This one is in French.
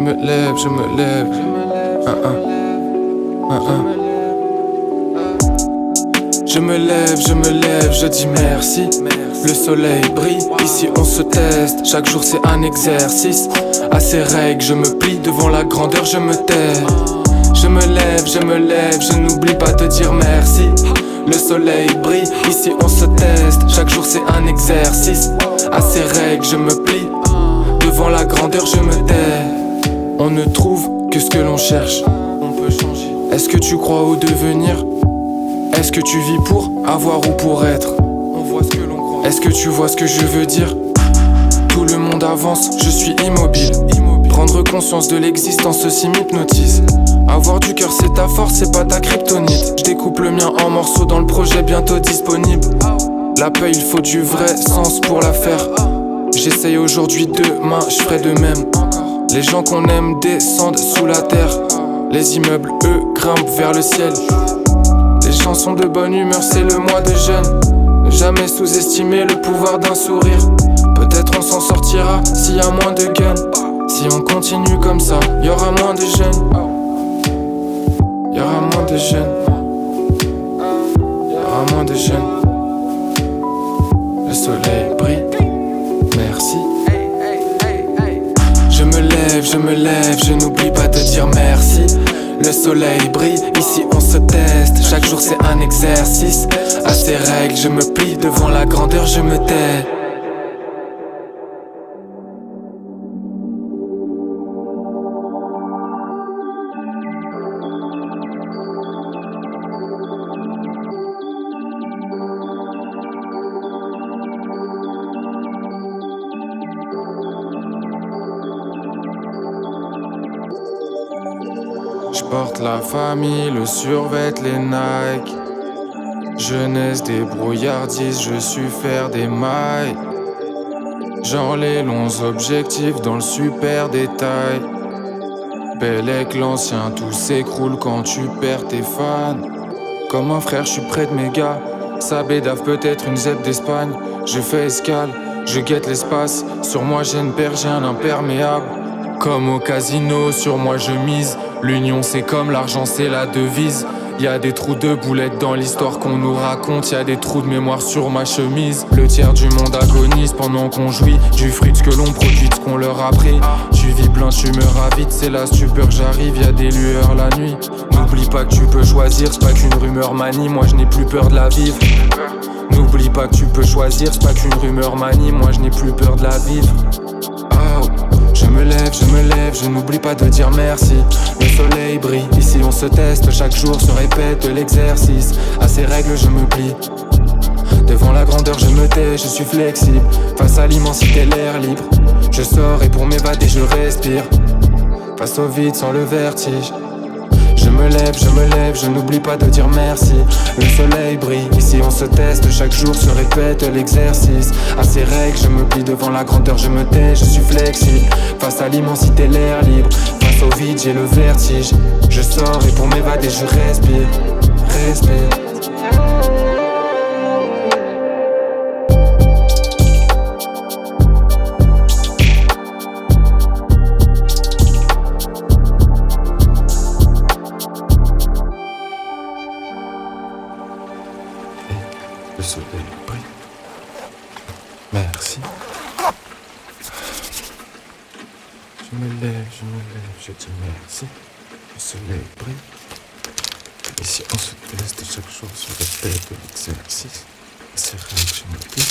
me lève, je me lève. Je me lève, je me lève, je dis merci. Le soleil brille, ici on se teste. Chaque jour c'est un exercice. À ces règles je me plie, devant la grandeur je me tais. Je me lève, je n'oublie pas de dire merci. Le soleil brille, ici on se teste. Chaque jour c'est un exercice. À ces règles je me plie, devant la grandeur je me tais. On ne trouve que ce que l'on cherche. On peut changer. Est-ce que tu crois au devenir? Est-ce que tu vis pour avoir ou pour être? On voit ce que l'on croit. Est-ce que tu vois ce que je veux dire? Tout le monde avance, je suis immobile. Prendre conscience de l'existence, ceci m'hypnotise. Avoir du cœur c'est ta force, c'est pas ta kryptonite. Je découpe le mien en morceaux dans le projet bientôt disponible. La paix il faut du vrai sens pour la faire. J'essaye aujourd'hui, demain je ferai de même. Les gens qu'on aime descendent sous la terre. Les immeubles eux grimpent vers le ciel. Les chansons de bonne humeur c'est le mois de jeûne. Ne jamais sous-estimer le pouvoir d'un sourire. Peut-être on s'en sortira s'il y a moins de guns. Si on continue comme ça, y aura moins de jeunes. Y aura moins de jeunes. Y aura moins de jeunes. Le soleil brille, merci. Je me lève, je n'oublie pas de dire merci. Le soleil brille, ici on se teste. Chaque jour c'est un exercice. À ces règles je me plie, devant la grandeur je me tais. Je porte la famille, le survêt, les Nike. Jeunesse des brouillardises, je suis faire des mailles. Genre les longs objectifs dans le super détail. Bellec l'ancien, tout s'écroule quand tu perds tes fans. Comme un frère, je suis près de mes gars. Ça bédave peut-être une zèbre d'Espagne. Je fais escale, je guette l'espace. Sur moi j'ai une paire, j'ai un imperméable. Comme au casino, sur moi je mise. L'union c'est comme l'argent, c'est la devise. Y'a des trous de boulettes dans l'histoire qu'on nous raconte. Y'a des trous de mémoire sur ma chemise. Le tiers du monde agonise pendant qu'on jouit du fruit de ce que l'on produit, de ce qu'on leur a pris. Tu vis plein, tu meurs à vite, c'est la stupeur, j'arrive, y'a des lueurs la nuit. N'oublie pas que tu peux choisir, c'est pas qu'une rumeur manie, moi je n'ai plus peur de la vivre. N'oublie pas que tu peux choisir, c'est pas qu'une rumeur manie, moi je n'ai plus peur de la vivre. Oh. Je me lève, je n'oublie pas de dire merci. Le soleil brille, ici on se teste. Chaque jour se répète l'exercice. À ces règles je me plie. Devant la grandeur je me tais, je suis flexible. Face à l'immensité l'air libre. Je sors et pour m'évader je respire. Face au vide sans le vertige. Je me lève, je n'oublie pas de dire merci. Le soleil brille, ici on se teste. Chaque jour se répète l'exercice. À ces règles je me plie, devant la grandeur je me tais. Je suis flexible, face à l'immensité l'air libre. Face au vide j'ai le vertige. Je sors et pour m'évader je respire. Le soleil brille. Merci. Je me lève, je dis merci. Le soleil brille. Ici on se teste, chaque jour se répète l'exercice. C'est vrai que je me dis.